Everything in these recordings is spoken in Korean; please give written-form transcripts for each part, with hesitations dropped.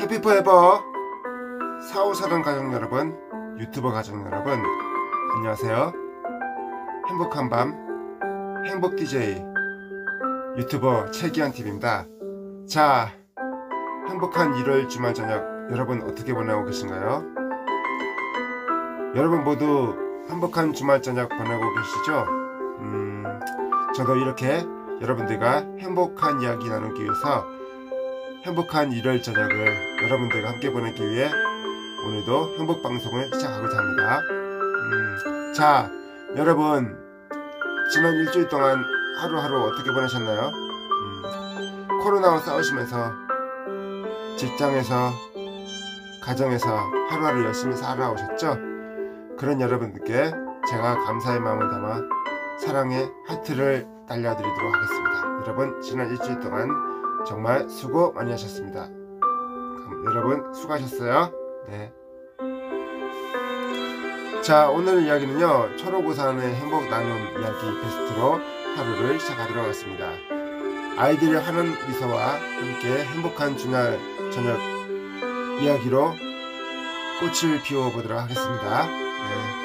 해피포에버 45사단 가족 여러분, 유튜버 가족 여러분, 안녕하세요. 행복한 밤 행복 DJ 유튜버 최기환TV입니다. 자, 행복한 일요일 주말 저녁 여러분 어떻게 보내고 계신가요? 여러분 모두 행복한 주말 저녁 보내고 계시죠? 저도 이렇게 여러분들과 행복한 이야기 나누기 위해서 행복한 일요일 저녁을 여러분들과 함께 보내기 위해 오늘도 행복방송을 시작하고자 합니다. 자, 여러분 지난 일주일 동안 하루하루 어떻게 보내셨나요? 코로나와 싸우시면서 직장에서 가정에서 하루하루 열심히 살아오셨죠? 그런 여러분들께 제가 감사의 마음을 담아 사랑의 하트를 날려드리도록 하겠습니다. 여러분 지난 일주일 동안 정말 수고 많이 하셨습니다. 여러분 수고하셨어요. 네. 자, 오늘 이야기는요, 초록우산의 행복 나눔 이야기 베스트로 하루를 시작하도록 하겠습니다. 아이들이 하는 미소와 함께 행복한 주말 저녁 이야기로 꽃을 피워보도록 하겠습니다. 네.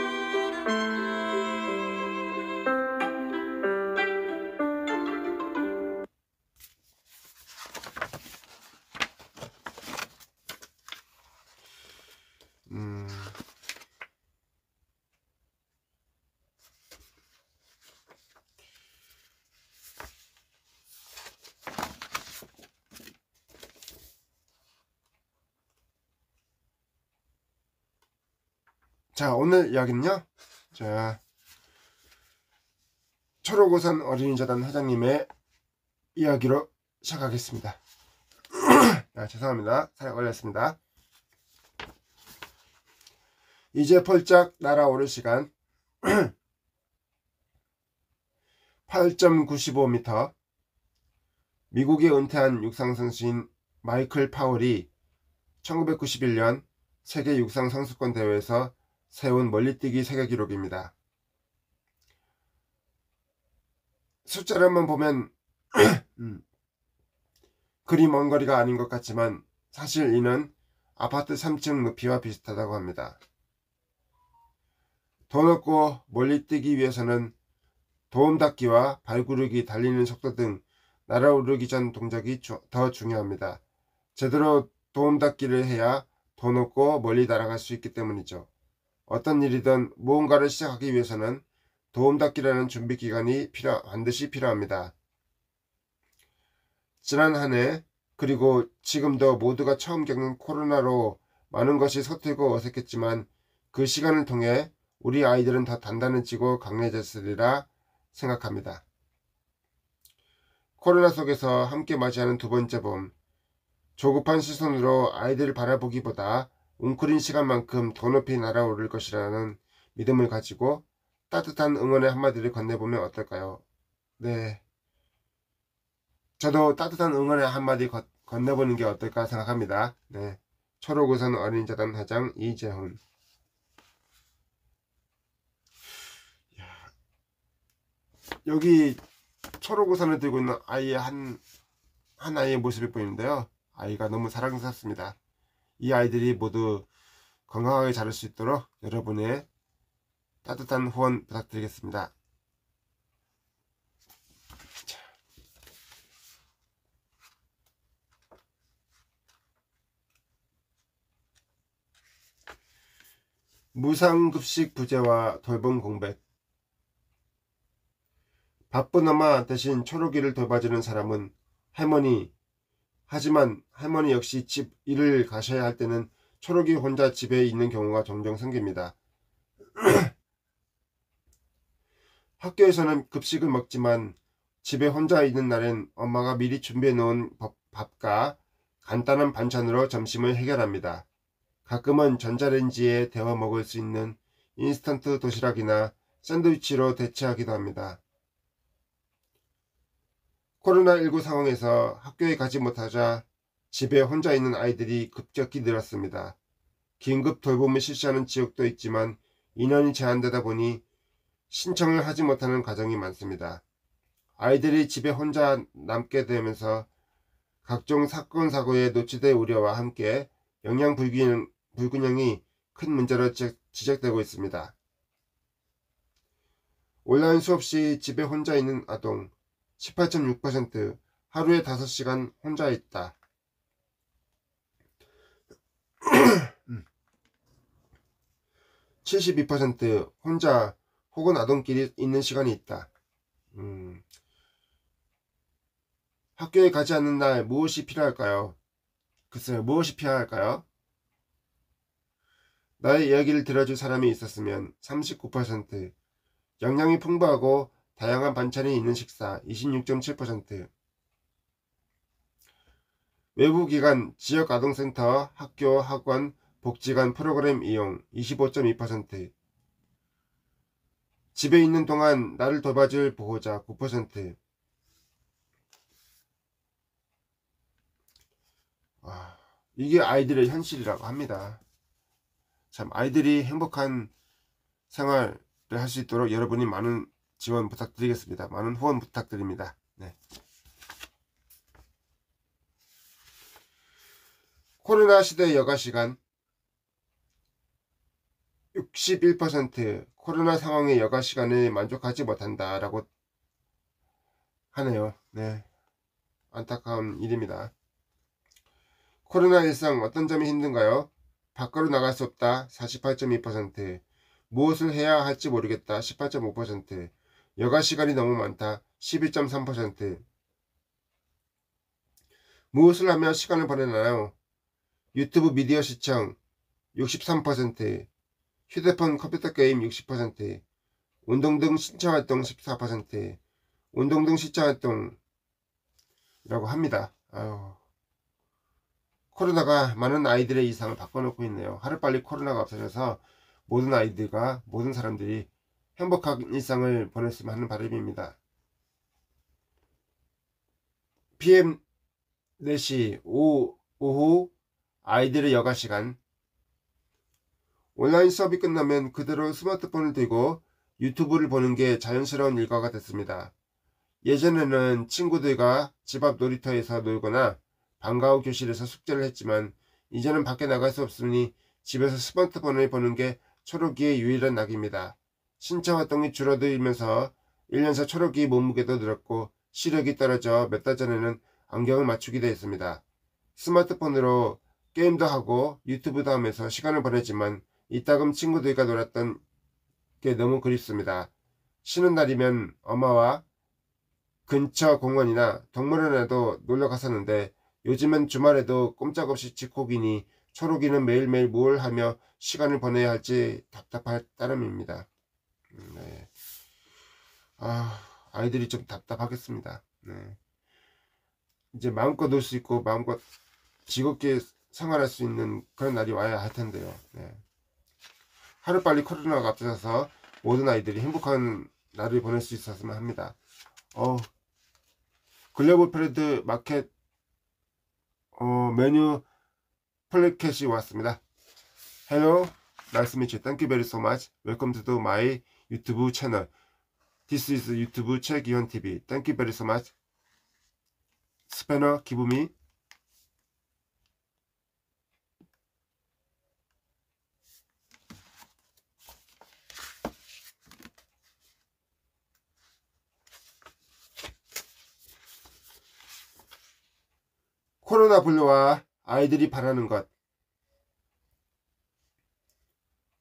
자, 오늘 이야기는요, 자, 초록우산 어린이재단 회장님의 이야기로 시작하겠습니다. 죄송합니다. 살짝 걸렸습니다. 이제 펄쩍 날아오를 시간 8.95m. 미국에 은퇴한 육상 선수인 마이클 파울이 1991년 세계 육상 선수권 대회에서 세운 멀리뛰기 세계 기록입니다. 숫자로만 보면 그리 먼 거리가 아닌 것 같지만 사실 이는 아파트 3층 높이와 비슷하다고 합니다. 더 높고 멀리뛰기 위해서는 도움닫기와 발구르기, 달리는 속도 등 날아오르기 전 동작이 더 중요합니다. 제대로 도움닫기를 해야 더 높고 멀리 날아갈 수 있기 때문이죠. 어떤 일이든 무언가를 시작하기 위해서는 도움닫기라는 준비 기간이 반드시 필요합니다. 지난 한 해 그리고 지금도 모두가 처음 겪는 코로나로 많은 것이 서툴고 어색했지만 그 시간을 통해 우리 아이들은 더 단단해지고 강해졌으리라 생각합니다. 코로나 속에서 함께 맞이하는 두 번째 봄, 조급한 시선으로 아이들을 바라보기보다 웅크린 시간만큼 더 높이 날아오를 것이라는 믿음을 가지고 따뜻한 응원의 한마디를 건네보면 어떨까요? 네, 저도 따뜻한 응원의 한마디 건네보는 게 어떨까 생각합니다. 네, 초록우산 어린이재단 회장 이재훈. 여기 초록우산을 들고 있는 아이의 한 아이의 모습이 보이는데요, 아이가 너무 사랑스럽습니다. 이 아이들이 모두 건강하게 자랄 수 있도록 여러분의 따뜻한 후원 부탁드리겠습니다. 자. 무상급식 부재와 돌봄 공백. 바쁜 엄마 대신 초록이를 돌봐주는 사람은 할머니. 하지만 할머니 역시 집 일을 가셔야 할 때는 초록이 혼자 집에 있는 경우가 종종 생깁니다. 학교에서는 급식을 먹지만 집에 혼자 있는 날엔 엄마가 미리 준비해 놓은 밥과 간단한 반찬으로 점심을 해결합니다. 가끔은 전자레인지에 데워 먹을 수 있는 인스턴트 도시락이나 샌드위치로 대체하기도 합니다. 코로나19 상황에서 학교에 가지 못하자 집에 혼자 있는 아이들이 급격히 늘었습니다. 긴급 돌봄을 실시하는 지역도 있지만 인원이 제한되다 보니 신청을 하지 못하는 가정이 많습니다. 아이들이 집에 혼자 남게 되면서 각종 사건 사고에 노출될 우려와 함께 영양 불균형이 큰 문제로 지적되고 있습니다. 온라인 수업 시 집에 혼자 있는 아동 18.6%, 하루에 5시간 혼자 있다. 72% 혼자 혹은 아동끼리 있는 시간이 있다. 학교에 가지 않는 날 무엇이 필요할까요? 글쎄요, 무엇이 필요할까요? 나의 이야기를 들어줄 사람이 있었으면 39%, 영양이 풍부하고 다양한 반찬이 있는 식사 26.7%, 외부기관, 지역아동센터, 학교, 학원, 복지관 프로그램 이용 25.2%, 집에 있는 동안 나를 돌봐줄 보호자 9%. 이게 아이들의 현실이라고 합니다. 참 아이들이 행복한 생활을 할 수 있도록 여러분이 많은 지원 부탁드리겠습니다. 많은 후원 부탁드립니다. 네. 코로나 시대 여가시간 61% 코로나 상황의 여가시간에 만족하지 못한다 라고 하네요. 네, 안타까운 일입니다. 코로나 일상 어떤 점이 힘든가요? 밖으로 나갈 수 없다 48.2%, 무엇을 해야 할지 모르겠다 18.5%, 여가시간이 너무 많다 11.3%, 무엇을 하며 시간을 보내나요? 유튜브 미디어 시청 63%, 휴대폰 컴퓨터 게임 60%, 운동 등 신체활동 14%, 운동 등 신체활동이라고 합니다. 아유, 코로나가 많은 아이들의 일상을 바꿔놓고 있네요. 하루빨리 코로나가 없어져서 모든 아이들과 모든 사람들이 행복한 일상을 보냈으면 하는 바람입니다. PM 4시 오후 아이들의 여가시간, 온라인 수업이 끝나면 그대로 스마트폰을 들고 유튜브를 보는 게 자연스러운 일과가 됐습니다. 예전에는 친구들과 집 앞 놀이터에서 놀거나 방과 후 교실에서 숙제를 했지만 이제는 밖에 나갈 수 없으니 집에서 스마트폰을 보는 게 초록이의 유일한 낙입니다. 신체활동이 줄어들면서 1년새 초록이 몸무게도 늘었고 시력이 떨어져 몇 달 전에는 안경을 맞추기도 했습니다. 스마트폰으로 게임도 하고 유튜브도 하면서 시간을 보내지만 이따금 친구들과 놀았던 게 너무 그립습니다. 쉬는 날이면 엄마와 근처 공원이나 동물원에도 놀러 갔었는데 요즘은 주말에도 꼼짝없이 집콕이니 초록이는 매일매일 뭘 하며 시간을 보내야 할지 답답할 따름입니다. 네. 아이들이 좀 답답하겠습니다. 네. 이제 마음껏 놀 수 있고 마음껏 즐겁게 생활할 수 있는 그런 날이 와야 할 텐데요. 네. 하루빨리 코로나가 앞서서 모든 아이들이 행복한 날을 보낼 수 있었으면 합니다. 글로벌 프레드 마켓 메뉴 플래켓이 왔습니다. Hello, nice to meet you. Thank you very so much. Welcome to my YouTube channel. This is YouTube 최기현 TV. Thank you very so much. 스패너 give me. 코로나 분류와 아이들이 바라는 것.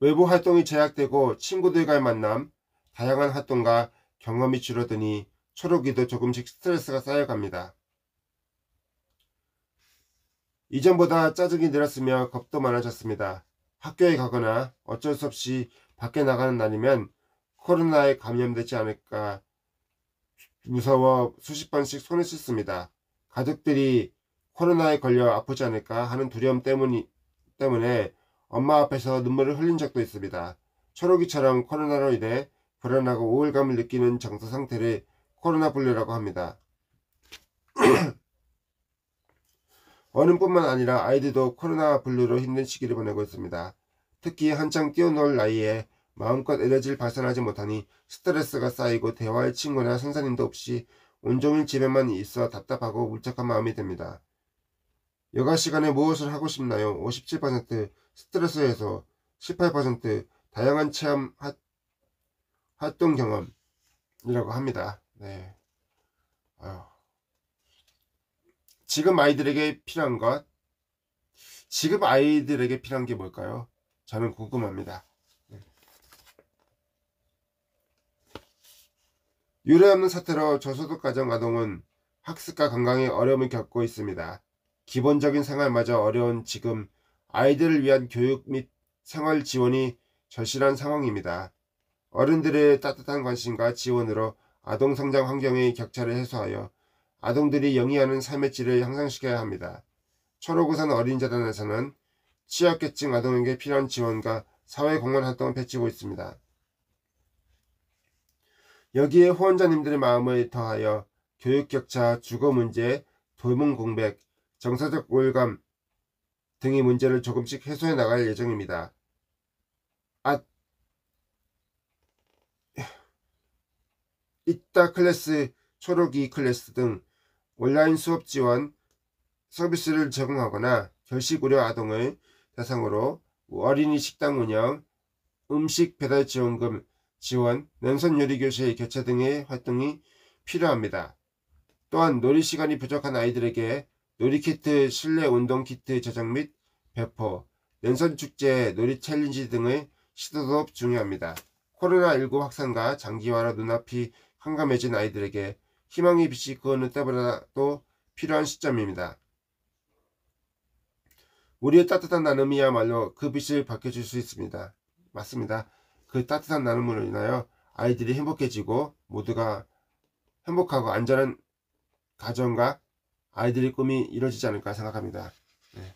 외부 활동이 제약되고 친구들과의 만남, 다양한 활동과 경험이 줄어드니 초록이도 조금씩 스트레스가 쌓여갑니다. 이전보다 짜증이 늘었으며 겁도 많아졌습니다. 학교에 가거나 어쩔 수 없이 밖에 나가는 날이면 코로나에 감염되지 않을까 무서워 수십 번씩 손을 씻습니다. 가족들이 코로나에 걸려 아프지 않을까 하는 두려움 때문에 엄마 앞에서 눈물을 흘린 적도 있습니다. 초록이처럼 코로나로 인해 불안하고 우울감을 느끼는 정서 상태를 코로나 분류라고 합니다. 어른뿐만 아니라 아이들도 코로나 분류로 힘든 시기를 보내고 있습니다. 특히 한창 뛰어놀 나이에 마음껏 에너지를 발산하지 못하니 스트레스가 쌓이고 대화할 친구나 선생님도 없이 온종일 집에만 있어 답답하고 울적한 마음이 듭니다. 여가 시간에 무엇을 하고 싶나요? 57%, 스트레스 해소, 18%, 다양한 체험 활동 경험이라고 합니다. 네. 지금 아이들에게 필요한 것, 지금 아이들에게 필요한 게 뭘까요? 저는 궁금합니다. 유례없는 사태로 저소득 가정 아동은 학습과 건강에 어려움을 겪고 있습니다. 기본적인 생활마저 어려운 지금 아이들을 위한 교육 및 생활 지원이 절실한 상황입니다. 어른들의 따뜻한 관심과 지원으로 아동 성장 환경의 격차를 해소하여 아동들이 영위하는 삶의 질을 향상시켜야 합니다. 초록우산 어린이재단에서는 취약계층 아동에게 필요한 지원과 사회공헌 활동을 펼치고 있습니다. 여기에 후원자님들의 마음을 더하여 교육격차, 주거문제, 돌봄공백, 정서적 우울감 등의 문제를 조금씩 해소해 나갈 예정입니다. 이따 클래스, 초록이 클래스 등 온라인 수업 지원 서비스를 제공하거나 결식 우려 아동을 대상으로 어린이 식당 운영, 음식 배달 지원금 지원, 냉선 요리 교실 개최 등의 활동이 필요합니다. 또한 놀이 시간이 부족한 아이들에게 놀이키트, 실내 운동 키트 제작 및 배포, 냉선 축제, 놀이 챌린지 등의 시도도 중요합니다. 코로나19 확산과 장기화로 눈앞이 캄캄해진 아이들에게 희망의 빛이 그 어느 때보다도 필요한 시점입니다. 우리의 따뜻한 나눔이야말로 그 빛을 밝혀줄 수 있습니다. 맞습니다. 그 따뜻한 나눔으로 인하여 아이들이 행복해지고 모두가 행복하고 안전한 가정과 아이들의 꿈이 이루어지지 않을까 생각합니다. 네.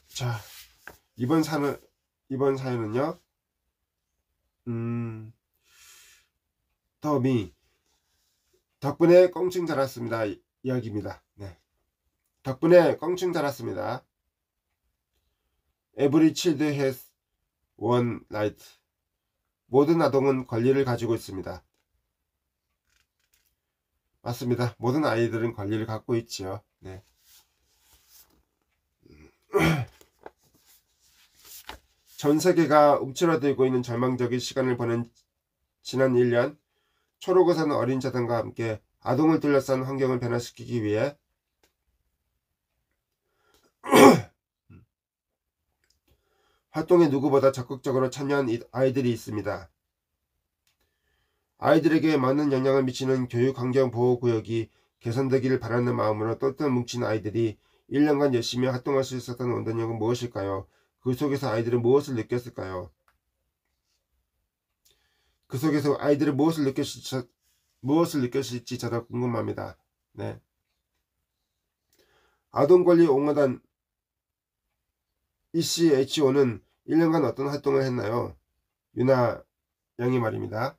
자, 이번 사연은요. 더미 덕분에 껑충 자랐습니다. 이야기입니다. 네. 덕분에 껑충 자랐습니다. Every child has one right. 모든 아동은 권리를 가지고 있습니다. 맞습니다. 모든 아이들은 권리를 갖고 있지요. 네. 전 세계가 움츠러들고 있는 절망적인 시간을 보낸 지난 1년, 초록우산 어린이재단과 함께 아동을 둘러싼 환경을 변화시키기 위해 활동에 누구보다 적극적으로 참여한 아이들이 있습니다. 아이들에게 많은 영향을 미치는 교육환경보호구역이 개선되기를 바라는 마음으로 똘똘 뭉친 아이들이 1년간 열심히 활동할 수 있었던 원동력은 무엇일까요? 그 속에서 아이들은 무엇을 느꼈을까요? 그 속에서 아이들은 무엇을 느꼈을지 저도 궁금합니다. 네. 아동권리 옹호단 ECHO는 1년간 어떤 활동을 했나요? 유나 양이 말입니다.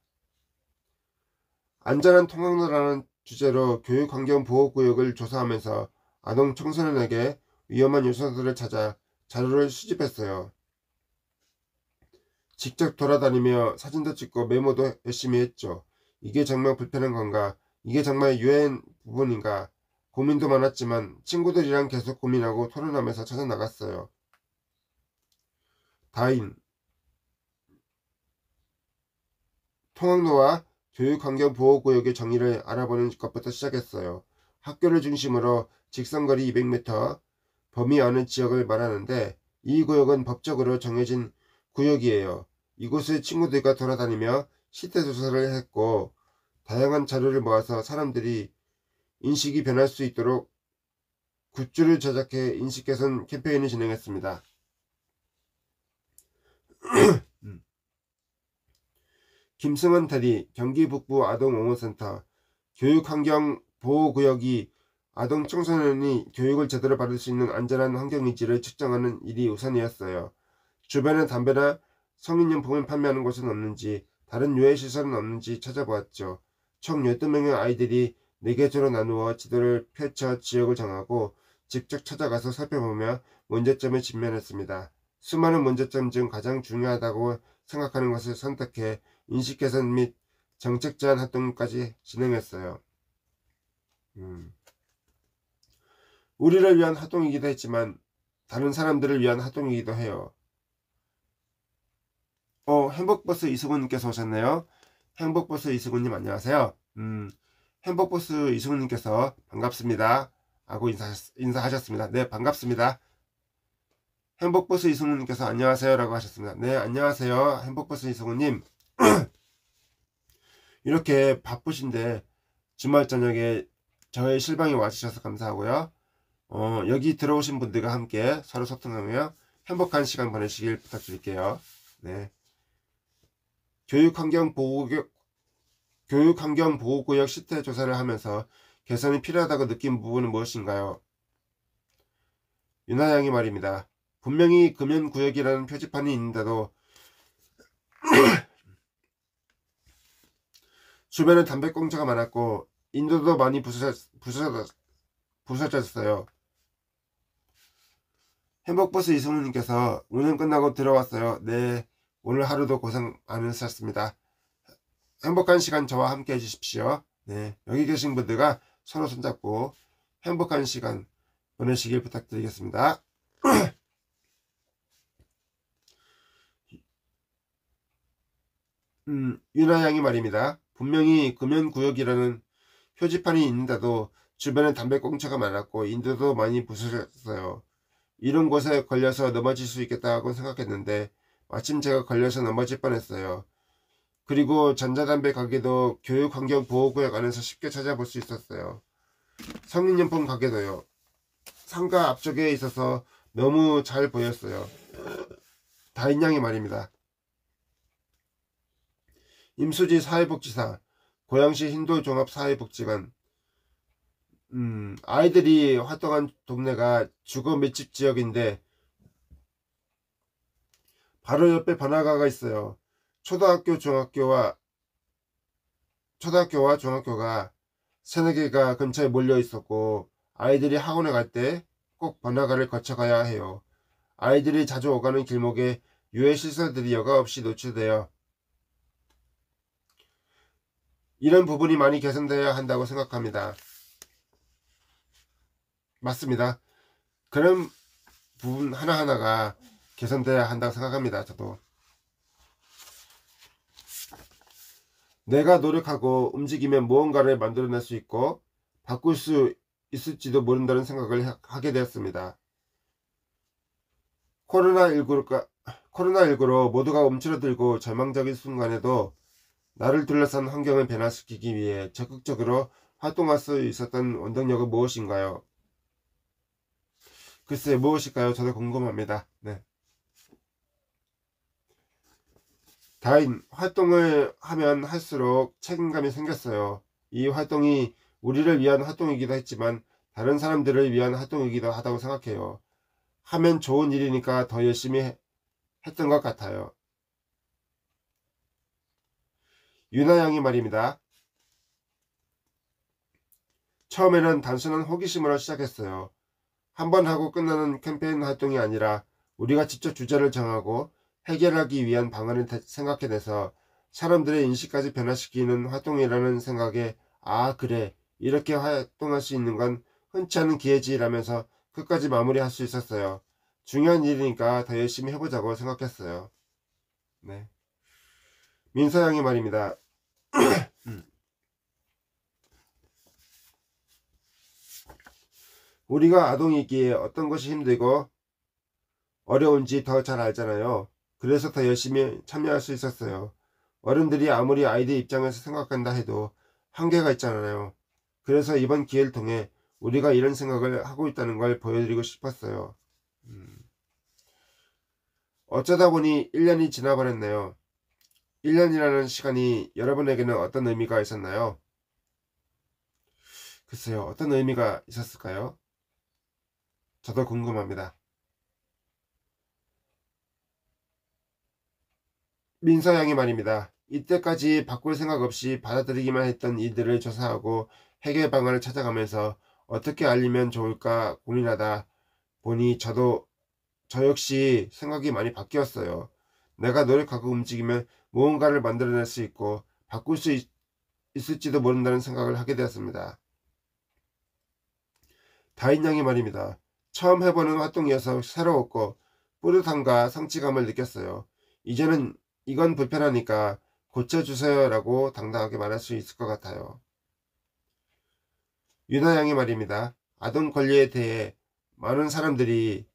안전한 통학로라는 주제로 교육환경보호구역을 조사하면서 아동 청소년에게 위험한 요소들을 찾아 자료를 수집했어요. 직접 돌아다니며 사진도 찍고 메모도 열심히 했죠. 이게 정말 불편한 건가? 이게 정말 유해한 부분인가? 고민도 많았지만 친구들이랑 계속 고민하고 토론하면서 찾아나갔어요. 다인 통학로와 교육환경보호구역의 정의를 알아보는 것부터 시작했어요. 학교를 중심으로 직선거리 200m 범위 안의 지역을 말하는데 이 구역은 법적으로 정해진 구역이에요. 이곳을 친구들과 돌아다니며 실태조사를 했고 다양한 자료를 모아서 사람들이 인식이 변할 수 있도록 굿즈를 제작해 인식개선 캠페인을 진행했습니다. 김승원 대리 경기 북부 아동옹호센터 교육환경보호구역이 아동 청소년이 교육을 제대로 받을 수 있는 안전한 환경인지를 측정하는 일이 우선이었어요. 주변에 담배나 성인용품을 판매하는 곳은 없는지 다른 유해시설은 없는지 찾아보았죠. 총 12명의 아이들이 4개조로 나누어 지도를 펼쳐 지역을 정하고 직접 찾아가서 살펴보며 문제점에 직면했습니다. 수많은 문제점 중 가장 중요하다고 생각하는 것을 선택해 인식 개선 및 정책 제안 활동까지 진행했어요. 우리를 위한 활동이기도 했지만 다른 사람들을 위한 활동이기도 해요. 행복버스 이수근님께서 오셨네요. 행복버스 이수근님 안녕하세요. 행복버스 이수근님께서 반갑습니다 하고 인사하셨습니다. 네, 반갑습니다. 행복버스 이승우님께서 안녕하세요 라고 하셨습니다. 네, 안녕하세요 행복버스 이승우님. 이렇게 바쁘신데 주말 저녁에 저의 실방에 와주셔서 감사하고요. 여기 들어오신 분들과 함께 서로 소통하며 행복한 시간 보내시길 부탁드릴게요. 네. 교육환경보호구역 실태 조사를 하면서 개선이 필요하다고 느낀 부분은 무엇인가요? 윤하양이 말입니다. 분명히 금연구역이라는 표지판이 있는데도 주변에 담배꽁초가 많았고 인도도 많이 부서졌어요. 행복버스 이승우님께서 운행 끝나고 들어왔어요. 네, 오늘 하루도 고생 많으셨습니다. 행복한 시간 저와 함께 해주십시오. 네, 여기 계신 분들과 서로 손잡고 행복한 시간 보내시길 부탁드리겠습니다. 윤하양이 말입니다. 분명히 금연구역이라는 표지판이 있는데도 주변에 담배꽁초가 많았고 인도도 많이 부서졌어요. 이런 곳에 걸려서 넘어질 수 있겠다고 생각했는데 마침 제가 걸려서 넘어질 뻔했어요. 그리고 전자담배 가게도 교육환경보호구역 안에서 쉽게 찾아볼 수 있었어요. 성인용품 가게도요. 상가 앞쪽에 있어서 너무 잘 보였어요. 다인양이 말입니다. 임수지 사회복지사, 고양시 힌두종합사회복지관. 아이들이 활동한 동네가 주거 밀집 지역인데 바로 옆에 번화가가 있어요. 초등학교와 중학교가 세네 개가 근처에 몰려 있었고 아이들이 학원에 갈 때 꼭 번화가를 거쳐가야 해요. 아이들이 자주 오가는 길목에 유해 시설들이 여과 없이 노출되어 이런 부분이 많이 개선되어야 한다고 생각합니다. 맞습니다. 그런 부분 하나하나가 개선되어야 한다고 생각합니다. 저도. 내가 노력하고 움직이면 무언가를 만들어낼 수 있고 바꿀 수 있을지도 모른다는 생각을 하게 되었습니다. 코로나19로 모두가 움츠러들고 절망적인 순간에도 나를 둘러싼 환경을 변화시키기 위해 적극적으로 활동할 수 있었던 원동력은 무엇인가요? 글쎄 무엇일까요? 저도 궁금합니다. 네. 다인 활동을 하면 할수록 책임감이 생겼어요. 이 활동이 우리를 위한 활동이기도 했지만 다른 사람들을 위한 활동이기도 하다고 생각해요. 하면 좋은 일이니까 더 열심히 했던 것 같아요. 윤하양이 말입니다. 처음에는 단순한 호기심으로 시작했어요. 한번 하고 끝나는 캠페인 활동이 아니라 우리가 직접 주제를 정하고 해결하기 위한 방안을 생각해내서 사람들의 인식까지 변화시키는 활동이라는 생각에 그래 이렇게 활동할 수 있는 건 흔치 않은 기회지라면서 끝까지 마무리할 수 있었어요. 중요한 일이니까 더 열심히 해보자고 생각했어요. 네. 민서양이 말입니다. 우리가 아동이기에 어떤 것이 힘들고 어려운지 더 잘 알잖아요. 그래서 더 열심히 참여할 수 있었어요. 어른들이 아무리 아이들 입장에서 생각한다 해도 한계가 있잖아요. 그래서 이번 기회를 통해 우리가 이런 생각을 하고 있다는 걸 보여드리고 싶었어요. 어쩌다 보니 1년이 지나버렸네요. 1년이라는 시간이 여러분에게는 어떤 의미가 있었나요? 글쎄요, 어떤 의미가 있었을까요? 저도 궁금합니다. 민서양이 말입니다. 이때까지 바꿀 생각 없이 받아들이기만 했던 일들을 조사하고 해결 방안을 찾아가면서 어떻게 알리면 좋을까 고민하다 보니 저 역시 생각이 많이 바뀌었어요. 내가 노력하고 움직이면 무언가를 만들어낼 수 있고 바꿀 수 있을지도 모른다는 생각을 하게 되었습니다. 다인 양이 말입니다. 처음 해보는 활동이어서 새로웠고 뿌듯함과 성취감을 느꼈어요. 이제는 이건 불편하니까 고쳐주세요 라고 당당하게 말할 수 있을 것 같아요. 유나 양이 말입니다. 아동 권리에 대해 많은 사람들이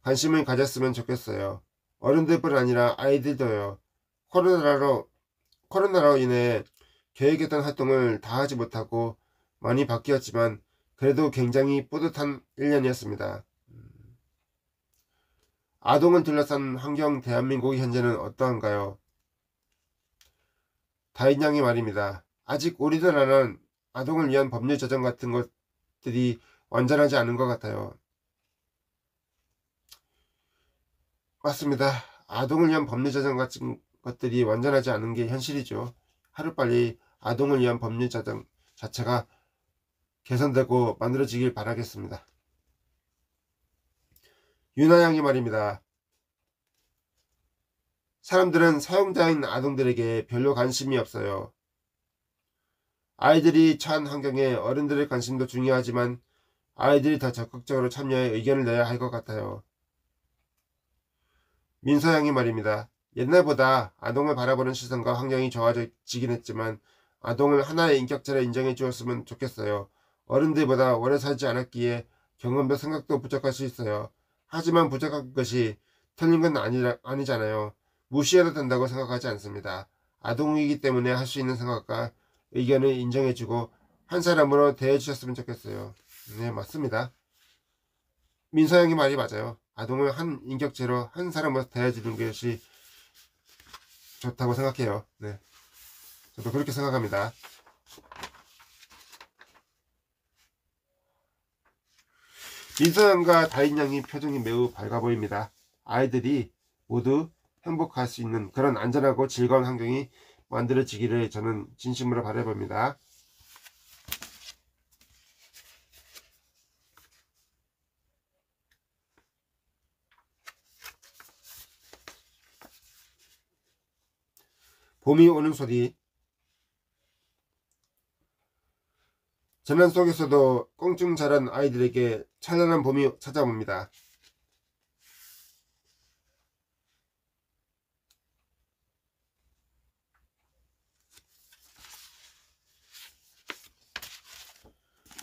관심을 가졌으면 좋겠어요. 어른들뿐 아니라 아이들도요. 코로나로 인해 계획했던 활동을 다 하지 못하고 많이 바뀌었지만 그래도 굉장히 뿌듯한 1년이었습니다. 아동을 둘러싼 환경 대한민국의 현재는 어떠한가요? 다인양이 말입니다. 아직 우리나라는 아동을 위한 법률 제정 같은 것들이 완전하지 않은 것 같아요. 맞습니다. 아동을 위한 법률 제정 같은 것들이 완전하지 않은 게 현실이죠. 하루빨리 아동을 위한 법률 제정 자체가 개선되고 만들어지길 바라겠습니다. 유나양이 말입니다. 사람들은 사용자인 아동들에게 별로 관심이 없어요. 아이들이 처한 환경에 어른들의 관심도 중요하지만 아이들이 더 적극적으로 참여해 의견을 내야 할 것 같아요. 민서양이 말입니다. 옛날보다 아동을 바라보는 시선과 환경이 좋아지긴 했지만 아동을 하나의 인격체로 인정해 주었으면 좋겠어요. 어른들보다 오래 살지 않았기에 경험도 생각도 부족할 수 있어요. 하지만 부족한 것이 틀린 건 아니잖아요. 무시해도 된다고 생각하지 않습니다. 아동이기 때문에 할 수 있는 생각과 의견을 인정해주고 한 사람으로 대해주셨으면 좋겠어요. 네, 맞습니다. 민서양이 말이 맞아요. 아동을 한 인격체로 한 사람으로 대해주는 것이 좋다고 생각해요. 네, 저도 그렇게 생각합니다. 민서양과 다인양이 표정이 매우 밝아 보입니다. 아이들이 모두 행복할 수 있는 그런 안전하고 즐거운 환경이 만들어지기를 저는 진심으로 바라봅니다. 봄이 오는 소리. 재난 속에서도 꽁충 자란 아이들에게 찬란한 봄이 찾아옵니다.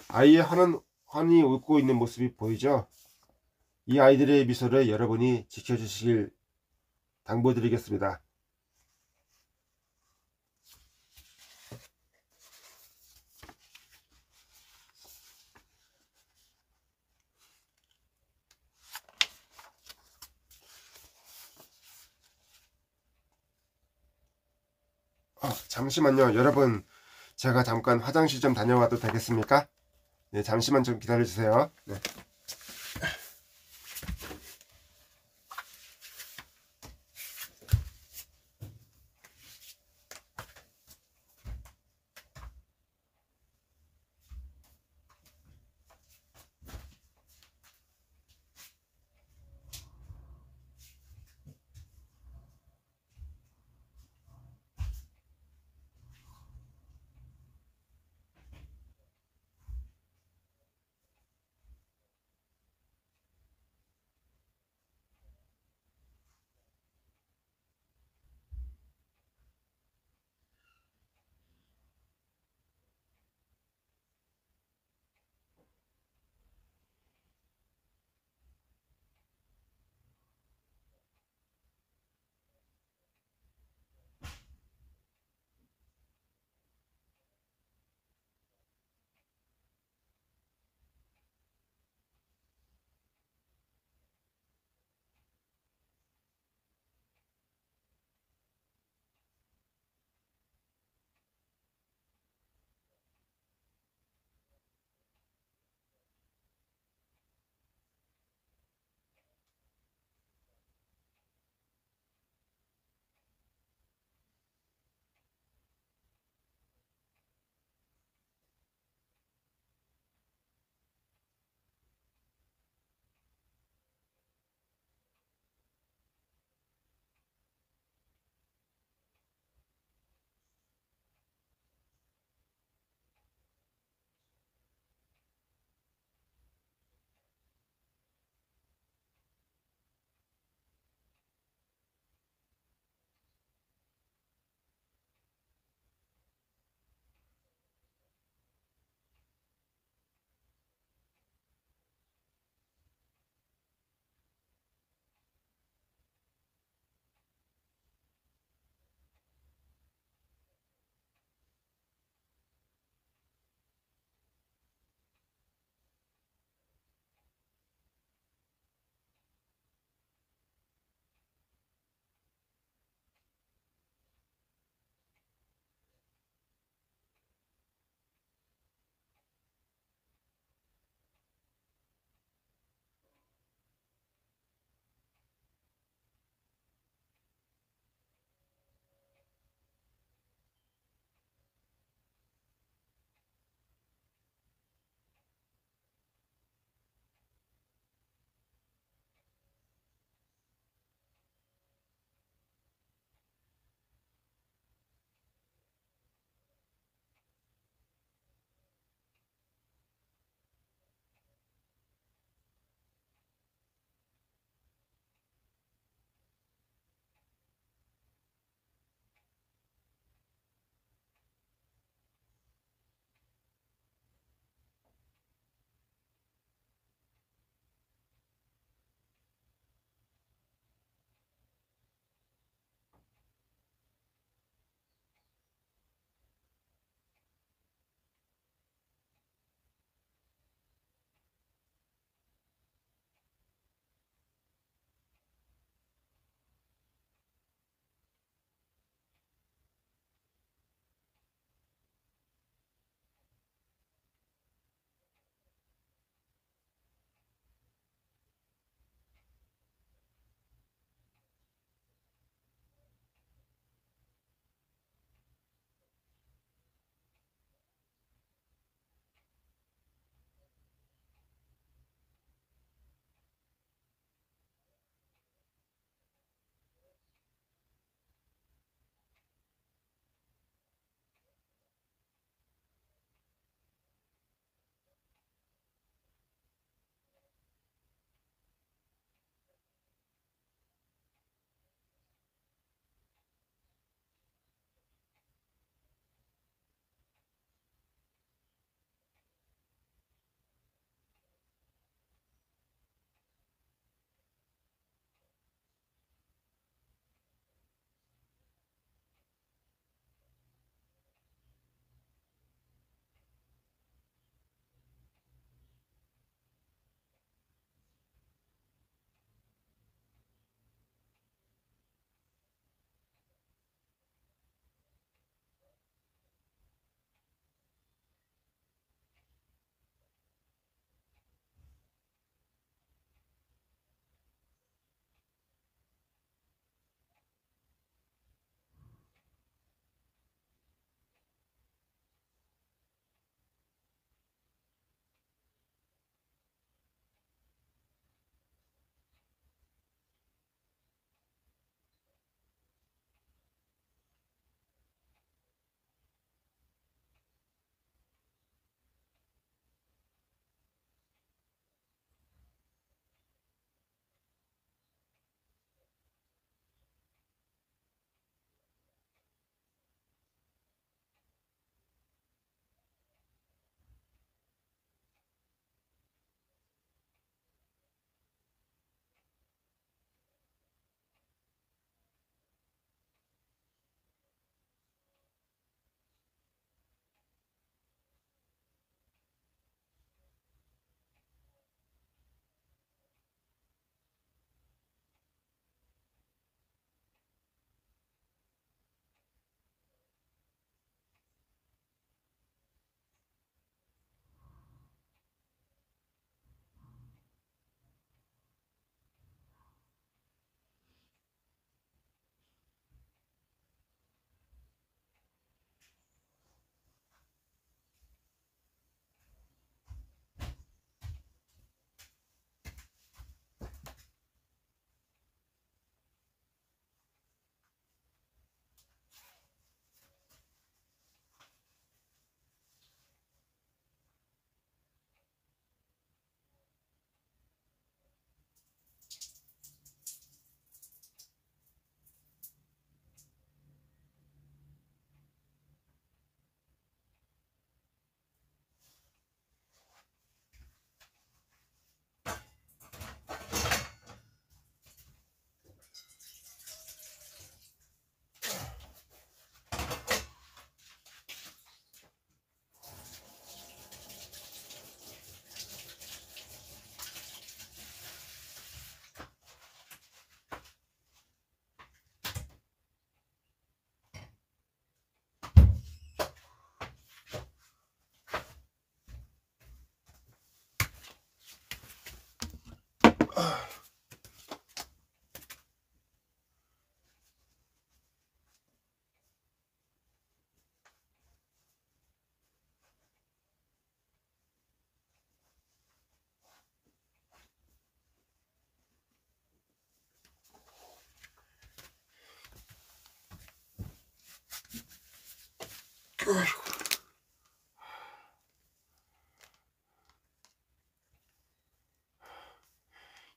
아이의 환히 웃고 있는 모습이 보이죠? 이 아이들의 미소를 여러분이 지켜주시길 당부드리겠습니다. 잠시만요. 여러분, 제가 잠깐 화장실 좀 다녀와도 되겠습니까? 네, 잠시만 좀 기다려주세요. 네.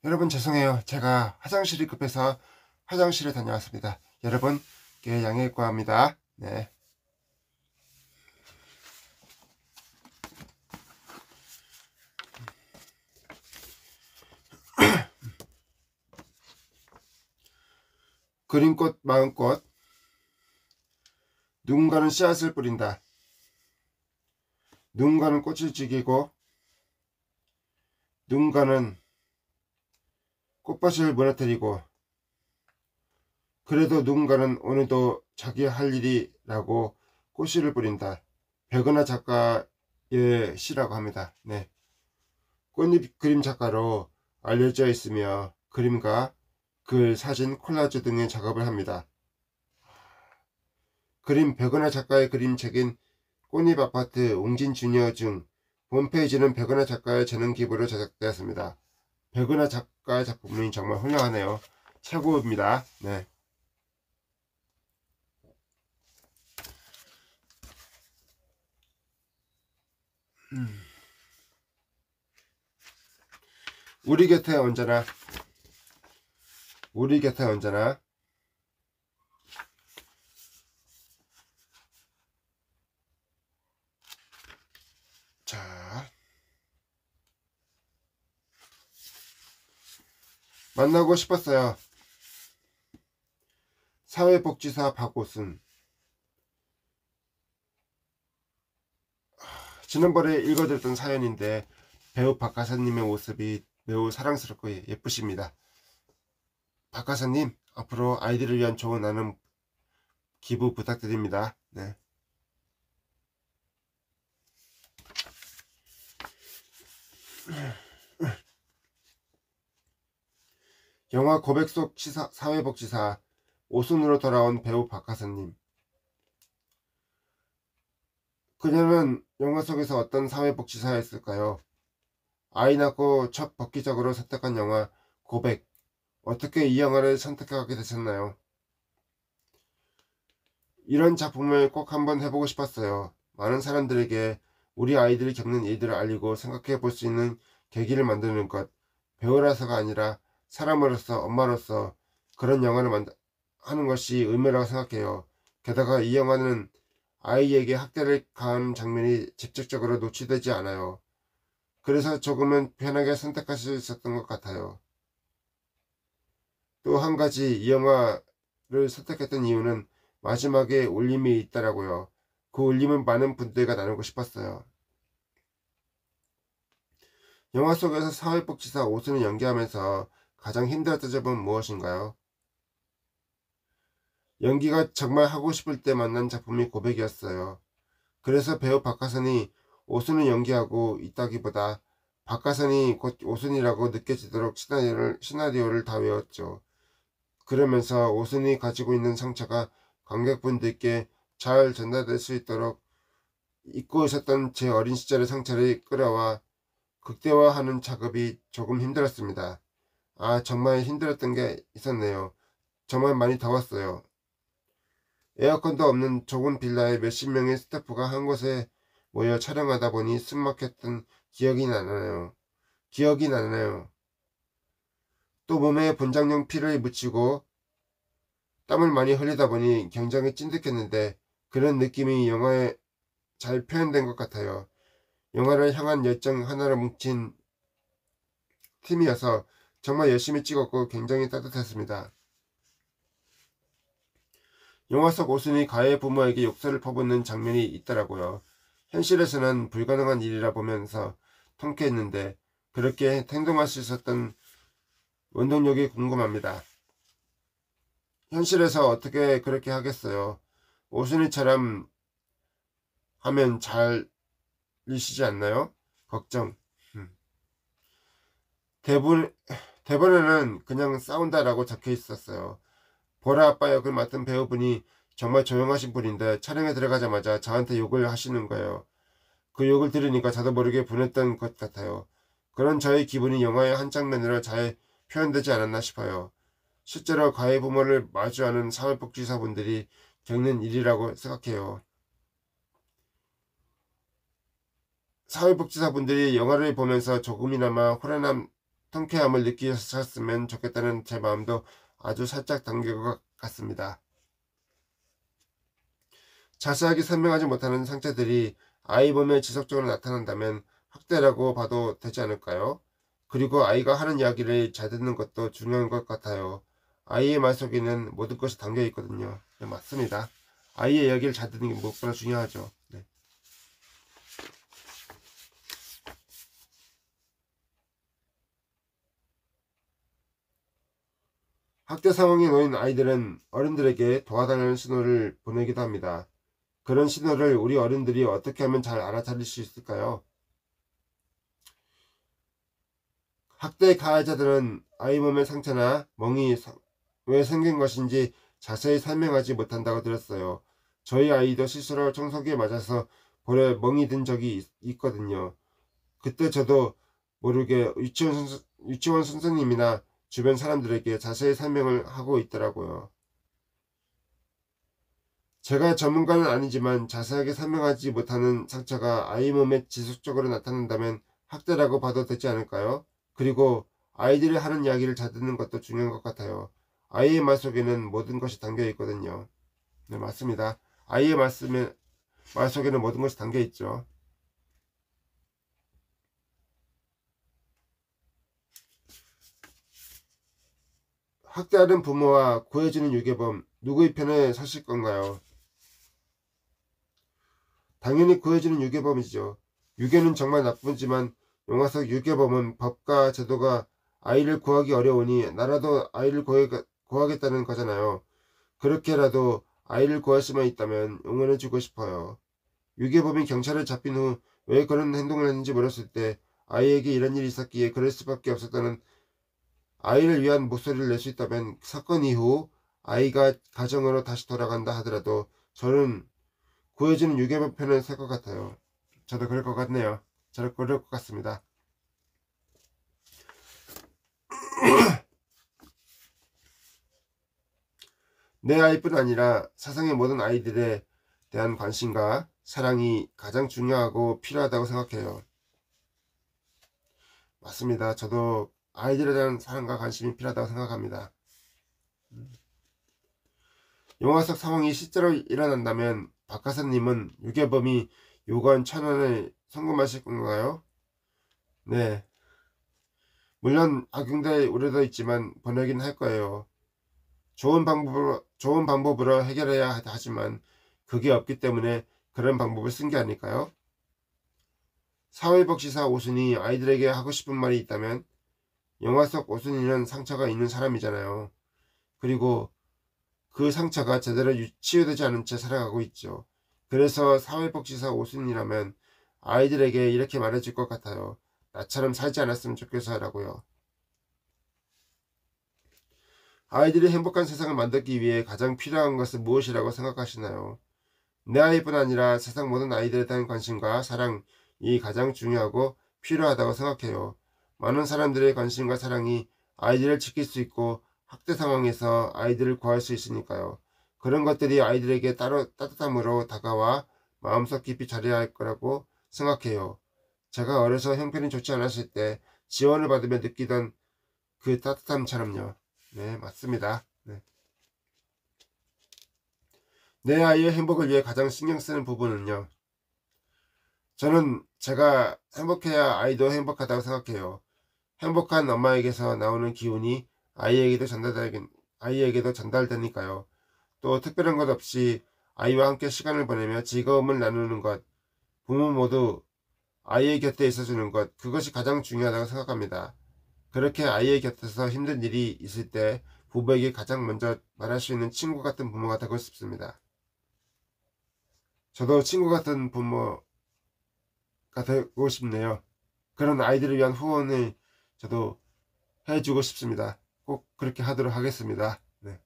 여러분 죄송해요. 제가 화장실이 급해서 화장실에 다녀왔습니다. 여러분 양해해 구합니다. 네. 그린꽃 마음꽃. 누군가는 씨앗을 뿌린다. 누군가는 꽃을 죽이고 누군가는 꽃밭을 무너뜨리고 그래도 누군가는 오늘도 자기 할 일이라고 꽃씨를 뿌린다. 백은하 작가의 시라고 합니다. 네. 꽃잎 그림 작가로 알려져 있으며 그림과 글, 사진, 콜라주 등의 작업을 합니다. 그림 백은하 작가의 그림책인 꽃잎 아파트 웅진 주니어 중 홈페이지는 백은하 작가의 재능 기부로 제작되었습니다. 백은하 작가의 작품이 정말 훌륭하네요. 최고입니다. 네. 우리 곁에 언제나 자, 만나고 싶었어요. 사회복지사 박오순. 지난번에 읽어드렸던 사연인데 배우 박하사님의 모습이 매우 사랑스럽고 예쁘십니다. 박하사님, 앞으로 아이들을 위한 좋은 나눔 기부 부탁드립니다. 네. 영화 고백 속 사회복지사 오순으로 돌아온 배우 박하사님. 그녀는 영화 속에서 어떤 사회복지사였을까요? 아이 낳고 첫 복귀작으로 선택한 영화 고백. 어떻게 이 영화를 선택하게 되셨나요? 이런 작품을 꼭 한번 해보고 싶었어요. 많은 사람들에게 우리 아이들이 겪는 일들을 알리고 생각해 볼 수 있는 계기를 만드는 것. 배우라서가 아니라 사람으로서, 엄마로서 그런 영화를 하는 것이 의미라고 생각해요. 게다가 이 영화는 아이에게 학대를 가한 장면이 직접적으로 노출되지 않아요. 그래서 조금은 편하게 선택할 수 있었던 것 같아요. 또 한 가지 이 영화를 선택했던 이유는 마지막에 울림이 있더라고요. 그 울림은 많은 분들과 나누고 싶었어요. 영화 속에서 사회복지사 오순을 연기하면서 가장 힘들었던 점은 무엇인가요? 연기가 정말 하고 싶을 때 만난 작품이 고백이었어요. 그래서 배우 박하선이 오순을 연기하고 있다기보다 박하선이 곧 오순이라고 느껴지도록 시나리오를 다 외웠죠. 그러면서 오순이 가지고 있는 상처가 관객분들께 잘 전달될 수 있도록 잊고 있었던 제 어린 시절의 상처를 끌어와 극대화하는 작업이 조금 힘들었습니다. 아, 정말 힘들었던 게 있었네요. 정말 많이 더웠어요. 에어컨도 없는 좁은 빌라에 몇십 명의 스태프가 한 곳에 모여 촬영하다 보니 숨막혔던 기억이 나네요. 또 몸에 분장용 피를 묻히고 땀을 많이 흘리다 보니 굉장히 찐득했는데 그런 느낌이 영화에 잘 표현된 것 같아요. 영화를 향한 열정 하나로 뭉친 팀이어서 정말 열심히 찍었고 굉장히 따뜻했습니다. 영화 속 오순이 가해 부모에게 욕설을 퍼붓는 장면이 있더라고요. 현실에서는 불가능한 일이라 보면서 통쾌했는데 그렇게 행동할 수 있었던 원동력이 궁금합니다. 현실에서 어떻게 그렇게 하겠어요? 오순이처럼 하면 잘리시지 않나요? 걱정. 대본에는 그냥 싸운다라고 적혀 있었어요. 보라 아빠 역을 맡은 배우분이 정말 조용하신 분인데 촬영에 들어가자마자 저한테 욕을 하시는 거예요. 그 욕을 들으니까 저도 모르게 분했던 것 같아요. 그런 저의 기분이 영화의 한 장면으로 잘 표현되지 않았나 싶어요. 실제로 가해 부모를 마주하는 사회복지사분들이 겪는 일이라고 생각해요. 사회복지사분들이 영화를 보면서 조금이나마 후련함, 통쾌함을 느끼셨으면 좋겠다는 제 마음도 아주 살짝 담긴 것 같습니다. 자세하게 설명하지 못하는 상처들이 아이 몸에 지속적으로 나타난다면 학대라고 봐도 되지 않을까요? 그리고 아이가 하는 이야기를 잘 듣는 것도 중요한 것 같아요. 아이의 말 속에는 모든 것이 담겨 있거든요. 네, 맞습니다. 아이의 이야기를 잘 듣는 게 무엇보다 중요하죠. 네. 학대 상황에 놓인 아이들은 어른들에게 도와달라는 신호를 보내기도 합니다. 그런 신호를 우리 어른들이 어떻게 하면 잘 알아차릴 수 있을까요? 학대 가해자들은 아이 몸의 상처나 멍이 왜 생긴 것인지 자세히 설명하지 못한다고 들었어요. 저희 아이도 실수로 청소기에 맞아서 볼에 멍이 든 적이 있거든요. 그때 저도 모르게 유치원 선생님이나 주변 사람들에게 자세히 설명을 하고 있더라고요. 제가 전문가는 아니지만 자세하게 설명하지 못하는 상처가 아이 몸에 지속적으로 나타난다면 학대라고 봐도 되지 않을까요? 그리고 아이들이 하는 이야기를 잘 듣는 것도 중요한 것 같아요. 아이의 말 속에는 모든 것이 담겨 있거든요. 네, 맞습니다. 아이의 말 속에는 모든 것이 담겨 있죠. 학대하는 부모와 구해주는 유괴범, 누구의 편에 서실 건가요? 당연히 구해주는 유괴범이죠. 유괴는 정말 나쁘지만 영화 속 유괴범은 법과 제도가 아이를 구하기 어려우니 나라도 아이를 구하겠다는 거잖아요. 그렇게라도 아이를 구할 수만 있다면 응원해주고 싶어요. 유괴범이 경찰에 잡힌 후 왜 그런 행동을 했는지 물었을 때 아이에게 이런 일이 있었기에 그럴 수밖에 없었다는 아이를 위한 목소리를 낼 수 있다면 사건 이후 아이가 가정으로 다시 돌아간다 하더라도 저는 구해주는 유괴범 편에 설 것 같아요. 저도 그럴 것 같네요. 저도 그럴 것 같습니다. 내 아이뿐 아니라 세상의 모든 아이들에 대한 관심과 사랑이 가장 중요하고 필요하다고 생각해요. 맞습니다. 저도 아이들에 대한 사랑과 관심이 필요하다고 생각합니다. 영화 속 상황이 실제로 일어난다면 박하사님은 유괴범이 요구한 1,000원을 송금하실 건가요? 네. 물론 악용될 우려도 있지만 보내긴 할 거예요. 좋은 방법으로 해결해야 하지만 그게 없기 때문에 그런 방법을 쓴 게 아닐까요? 사회복지사 오순이 아이들에게 하고 싶은 말이 있다면 영화 속 오순이는 상처가 있는 사람이잖아요. 그리고 그 상처가 제대로 치유되지 않은 채 살아가고 있죠. 그래서 사회복지사 오순이라면 아이들에게 이렇게 말해줄 것 같아요. 나처럼 살지 않았으면 좋겠어라고요. 아이들이 행복한 세상을 만들기 위해 가장 필요한 것은 무엇이라고 생각하시나요? 내 아이뿐 아니라 세상 모든 아이들에 대한 관심과 사랑이 가장 중요하고 필요하다고 생각해요. 많은 사람들의 관심과 사랑이 아이들을 지킬 수 있고 학대 상황에서 아이들을 구할 수 있으니까요. 그런 것들이 아이들에게 따뜻함으로 다가와 마음속 깊이 자리해야 할 거라고 생각해요. 제가 어려서 형편이 좋지 않았을 때 지원을 받으며 느끼던 그 따뜻함처럼요. 네, 맞습니다. 네. 내 아이의 행복을 위해 가장 신경 쓰는 부분은요. 저는 제가 행복해야 아이도 행복하다고 생각해요. 행복한 엄마에게서 나오는 기운이 아이에게도 전달되니까요. 또 특별한 것 없이 아이와 함께 시간을 보내며 즐거움을 나누는 것, 부모 모두 아이의 곁에 있어주는 것, 그것이 가장 중요하다고 생각합니다. 그렇게 아이의 곁에서 힘든 일이 있을 때 부부에게 가장 먼저 말할 수 있는 친구 같은 부모가 되고 싶습니다. 저도 친구 같은 부모가 되고 싶네요. 그런 아이들을 위한 후원을 저도 해주고 싶습니다. 꼭 그렇게 하도록 하겠습니다. 네.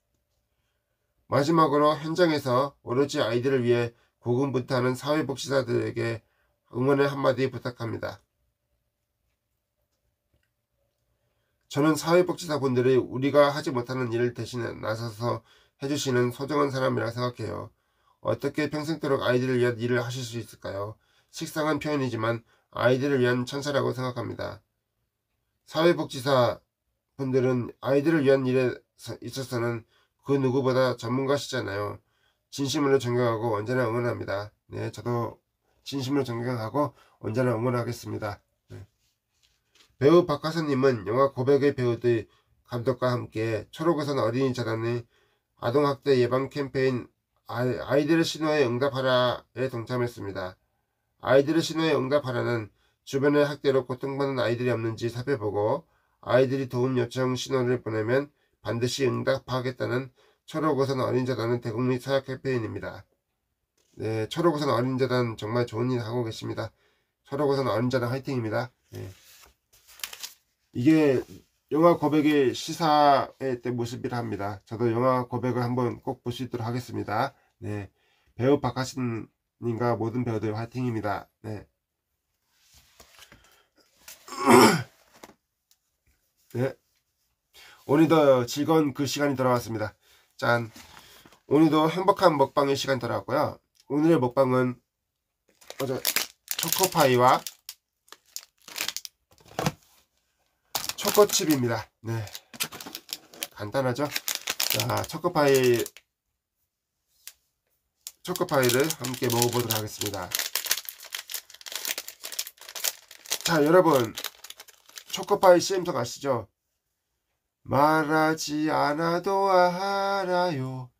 마지막으로 현장에서 오로지 아이들을 위해 고군분투하는 사회복지사들에게 응원의 한마디 부탁합니다. 저는 사회복지사분들이 우리가 하지 못하는 일을 대신에 나서서 해주시는 소중한 사람이라 생각해요. 어떻게 평생도록 아이들을 위한 일을 하실 수 있을까요? 식상한 표현이지만 아이들을 위한 천사라고 생각합니다. 사회복지사 분들은 아이들을 위한 일에 있어서는 그 누구보다 전문가시잖아요. 진심으로 존경하고 언제나 응원합니다. 네, 저도 진심으로 존경하고 언제나 응원하겠습니다. 네. 배우 박하선님은 영화 고백의 배우들 감독과 함께 초록우산 어린이재단의 아동학대 예방 캠페인 아이들의 신호에 응답하라에 동참했습니다. 아이들의 신호에 응답하라는 주변의 학대로 고통받는 아이들이 없는지 살펴보고 아이들이 도움 요청 신호를 보내면 반드시 응답하겠다는 초록우산 어린이재단의 대국민 사역 캠페인입니다. 네, 초록우산 어린이재단 정말 좋은 일 하고 계십니다. 초록우산 어린이재단 화이팅입니다. 네. 이게 영화 고백의 시사의 때 모습이라 합니다. 저도 영화 고백을 한번 꼭 볼 수 있도록 하겠습니다. 네, 배우 박하신님과 모든 배우들 화이팅입니다. 네. 네. 오늘도 즐거운 그 시간이 돌아왔습니다. 짠. 오늘도 행복한 먹방의 시간이 돌아왔고요. 오늘의 먹방은 초코파이와 초코칩입니다. 네. 간단하죠? 자, 초코파이를 함께 먹어보도록 하겠습니다. 자, 여러분, 초코파이 CM송 아시죠? 말하지 않아도 알아요.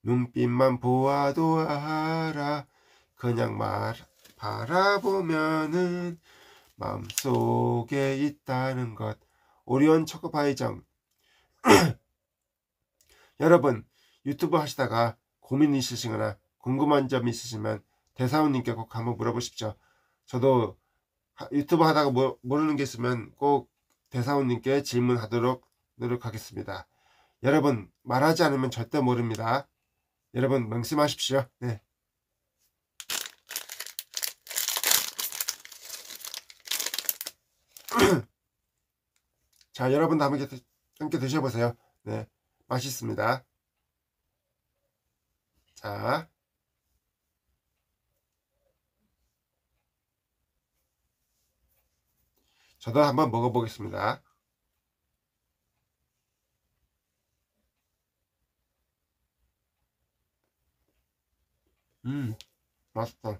눈빛만 보아도 알아. 그냥 바라보면은 마음속에 있다는 것. 오리온 초코파이정. 여러분, 유튜브 하시다가 고민 있으시거나 궁금한 점 있으시면 대사원님께 꼭 한번 물어보십시오. 저도 유튜브 하다가 모르는 게 있으면 꼭 대사원님께 질문하도록 노력하겠습니다. 여러분, 말하지 않으면 절대 모릅니다. 여러분, 명심하십시오. 네. 자, 여러분도 함께 드셔보세요. 네, 맛있습니다. 자, 저도 한번 먹어보겠습니다. 맛있다.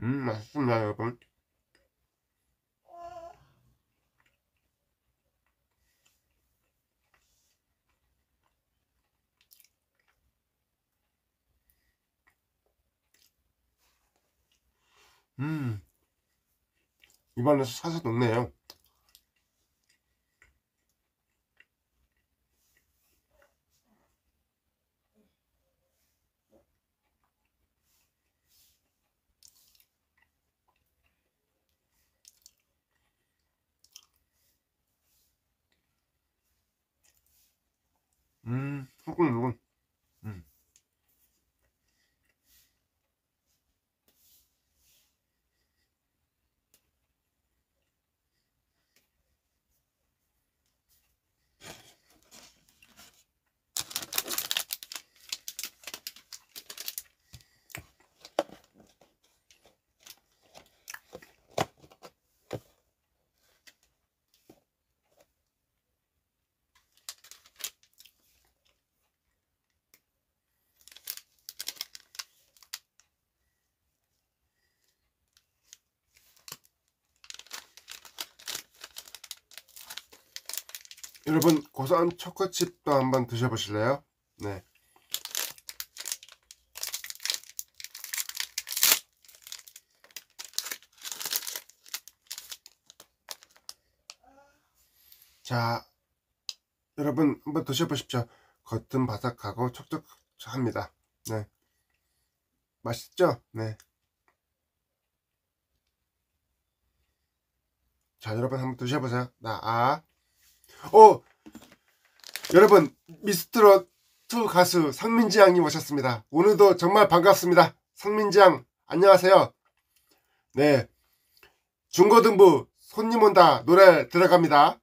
맛있습니다, 여러분. 입안에서 살살 녹네요. 소금. 여러분, 고소한 초코칩도 한번 드셔보실래요? 네. 자, 여러분 한번 드셔보십시오. 겉은 바삭하고 촉촉합니다. 네, 맛있죠? 네. 자, 여러분 한번 드셔보세요. 여러분, 미스트롯2 가수 성민지 양님 오셨습니다. 오늘도 정말 반갑습니다. 성민지 양, 안녕하세요. 네, 중고등부 손님 온다 노래 들어갑니다.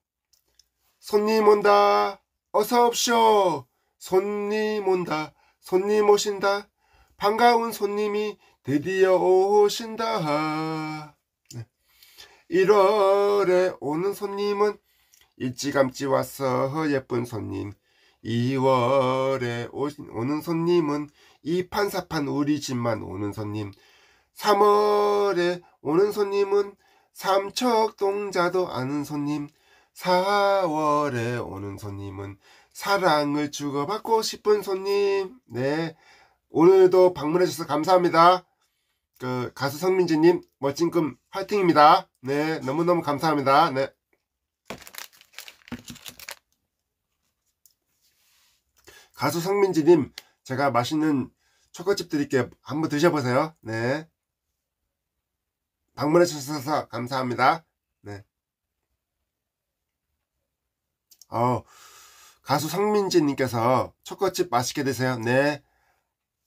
손님 온다 어서 옵쇼. 손님 온다 손님 오신다. 반가운 손님이 드디어 오신다. 1월에 오는 손님은 일찌감치 왔어 예쁜 손님. 2월에 오는 손님은 이판사판 우리 집만 오는 손님. 3월에 오는 손님은 삼척동자도 아는 손님. 4월에 오는 손님은 사랑을 주고받고 싶은 손님. 네, 오늘도 방문해 주셔서 감사합니다. 가수 성민지님 멋진 꿈 화이팅입니다. 네, 너무너무 감사합니다. 네. 가수 성민지님, 제가 맛있는 초코칩 드릴게요. 한번 드셔보세요. 네, 방문해 주셔서 감사합니다. 네. 가수 성민지님께서 초코칩 맛있게 드세요. 네,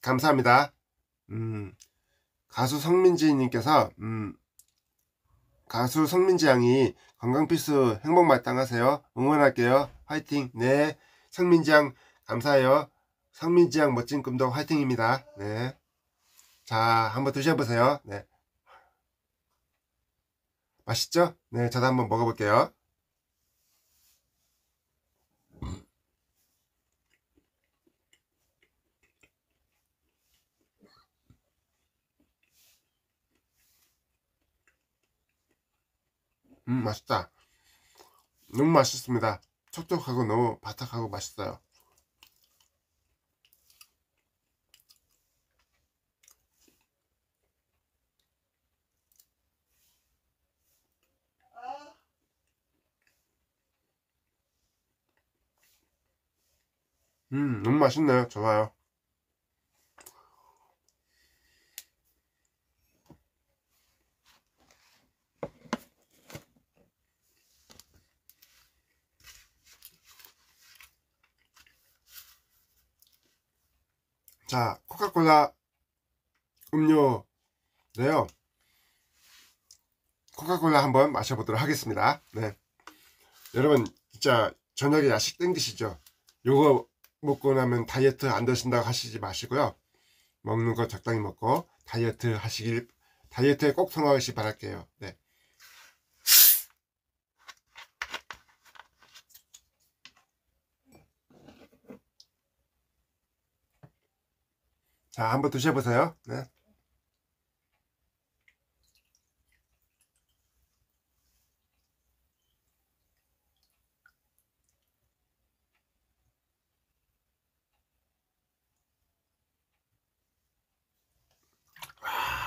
감사합니다. 가수 성민지님께서 가수 성민지 양이 건강필수 행복마땅하세요. 응원할게요. 화이팅. 네, 성민지 양 감사해요. 성민지 양 멋진 꿈도 화이팅입니다. 네, 자, 한번 드셔보세요. 네, 맛있죠? 네, 저도 한번 먹어볼게요. 맛있다. 너무 맛있습니다. 촉촉하고 너무 바삭하고 맛있어요. 너무 맛있네요. 좋아요. 자, 코카콜라 음료네요. 코카콜라 한번 마셔보도록 하겠습니다. 네, 여러분 진짜 저녁에 야식 땡기시죠? 요거 먹고 나면 다이어트 안 되신다고 하시지 마시고요. 먹는 거 적당히 먹고 다이어트에 꼭 성공하시기 바랄게요. 네. 자, 한번 드셔보세요. 네.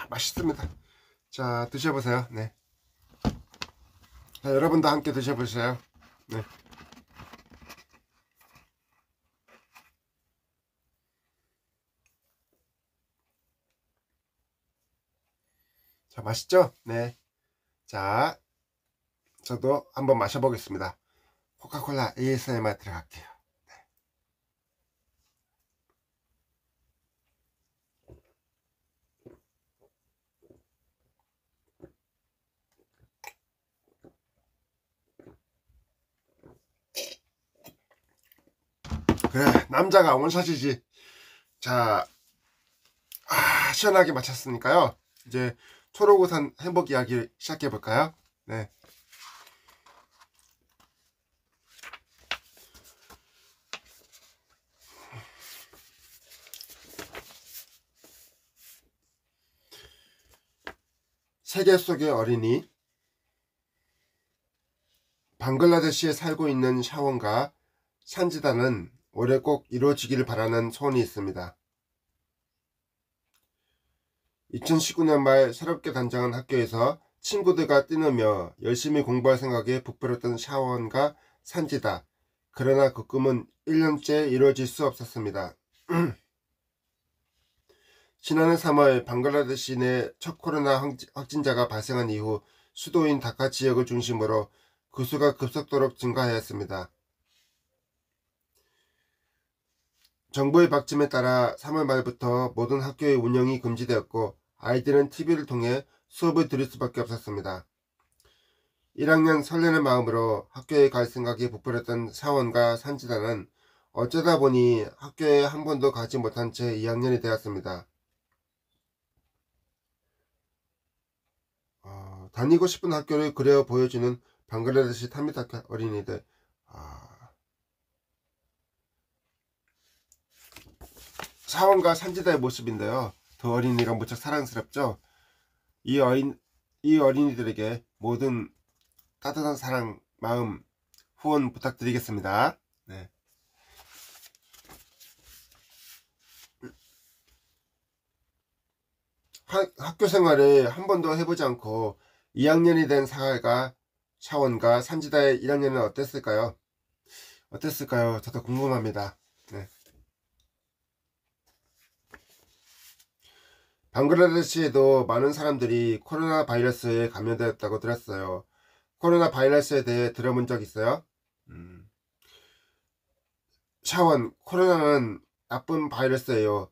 맛있습니다. 자, 드셔보세요. 네. 자, 여러분도 함께 드셔보세요. 네. 자, 맛있죠? 네. 자, 저도 한번 마셔보겠습니다. 코카콜라 ASMR 들어갈게요. 그래, 남자가 원샷이지. 자, 시원하게 마쳤으니까요. 이제 초록우산 행복 이야기 시작해 볼까요? 네. 세계 속의 어린이. 방글라데시에 살고 있는 샤원과 산지다는 올해 꼭 이루어지기를 바라는 소원이 있습니다. 2019년 말 새롭게 단장한 학교에서 친구들과 뛰노며 열심히 공부할 생각에 부풀었던 샤원과 산지다. 그러나 그 꿈은 1년째 이루어질 수 없었습니다. 지난해 3월 방글라데시 내 첫 코로나 확진자가 발생한 이후 수도인 다카 지역을 중심으로 그 수가 급속도로 증가하였습니다. 정부의 박침에 따라 3월 말부터 모든 학교의 운영이 금지되었고 아이들은 TV를 통해 수업을 들을 수밖에 없었습니다. 1학년 설레는 마음으로 학교에 갈 생각이 부풀었던 샤원과 산지다는 어쩌다 보니 학교에 한 번도 가지 못한 채 2학년이 되었습니다. 다니고 싶은 학교를 그려 보여주는 방글라데시 타미타카 어린이들. 샤원과 산지다의 모습인데요. 두 어린이가 무척 사랑스럽죠. 이 어린이들에게 모든 따뜻한 사랑, 마음, 후원 부탁드리겠습니다. 네. 학교 생활을 한 번도 해보지 않고 2학년이 된 사갈과 샤원과 산지다의 1학년은 어땠을까요? 저도 궁금합니다. 네. 방글라데시에도 많은 사람들이 코로나 바이러스에 감염되었다고 들었어요. 코로나 바이러스에 대해 들어본 적 있어요? 샤원, 코로나는 나쁜 바이러스예요.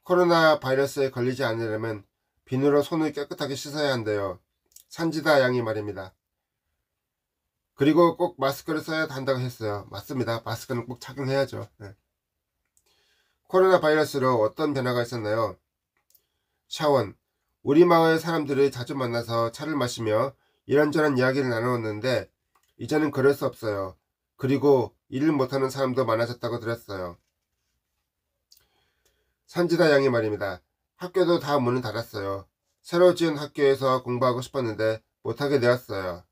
코로나 바이러스에 걸리지 않으려면 비누로 손을 깨끗하게 씻어야 한대요. 산지다 양이 말입니다. 그리고 꼭 마스크를 써야 한다고 했어요. 맞습니다. 마스크는 꼭 착용해야죠. 네. 코로나 바이러스로 어떤 변화가 있었나요? 샤원, 우리 마을 사람들을 자주 만나서 차를 마시며 이런저런 이야기를 나누었는데 이제는 그럴 수 없어요. 그리고 일을 못하는 사람도 많아졌다고 들었어요. 산지다 양이 말입니다. 학교도 다 문을 닫았어요. 새로 지은 학교에서 공부하고 싶었는데 못하게 되었어요.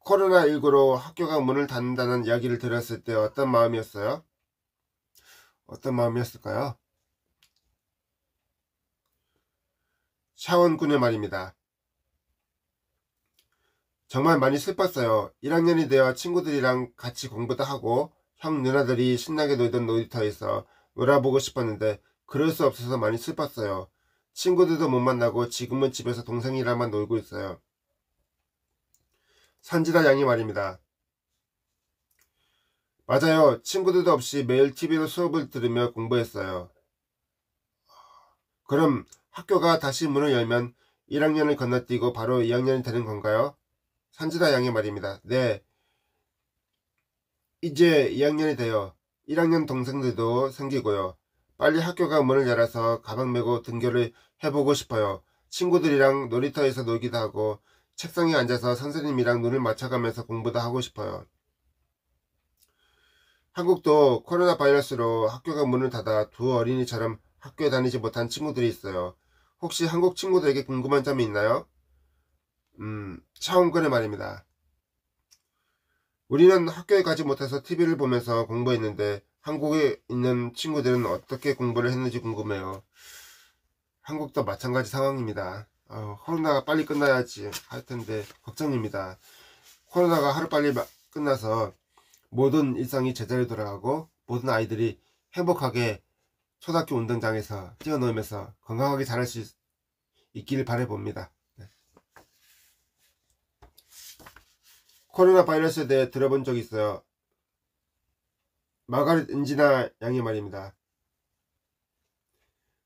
코로나19로 학교가 문을 닫는다는 이야기를 들었을 때 어떤 마음이었어요? 어떤 마음이었을까요? 샤원군의 말입니다. 정말 많이 슬펐어요. 1학년이 되어 친구들이랑 같이 공부도 하고 형 누나들이 신나게 놀던 놀이터에서 놀아보고 싶었는데 그럴 수 없어서 많이 슬펐어요. 친구들도 못 만나고 지금은 집에서 동생이랑만 놀고 있어요. 산지다 양이 말입니다. 맞아요. 친구들도 없이 매일 TV로 수업을 들으며 공부했어요. 그럼 학교가 다시 문을 열면 1학년을 건너뛰고 바로 2학년이 되는 건가요? 산지다 양의 말입니다. 네, 이제 2학년이 돼요. 1학년 동생들도 생기고요. 빨리 학교가 문을 열어서 가방 메고 등교를 해보고 싶어요. 친구들이랑 놀이터에서 놀기도 하고 책상에 앉아서 선생님이랑 눈을 맞춰가면서 공부도 하고 싶어요. 한국도 코로나 바이러스로 학교가 문을 닫아 두 어린이처럼 학교에 다니지 못한 친구들이 있어요. 혹시 한국 친구들에게 궁금한 점이 있나요? 차원근의 말입니다. 우리는 학교에 가지 못해서 TV를 보면서 공부했는데 한국에 있는 친구들은 어떻게 공부를 했는지 궁금해요. 한국도 마찬가지 상황입니다. 코로나가 빨리 끝나야지 할 텐데 걱정입니다. 코로나가 하루빨리 끝나서 모든 일상이 제자리로 돌아가고 모든 아이들이 행복하게 초등학교 운동장에서 뛰어놀면서 건강하게 자랄 수 있기를 바라봅니다. 네. 코로나 바이러스에 대해 들어본 적 있어요. 마가렛 은지나 양이 말입니다.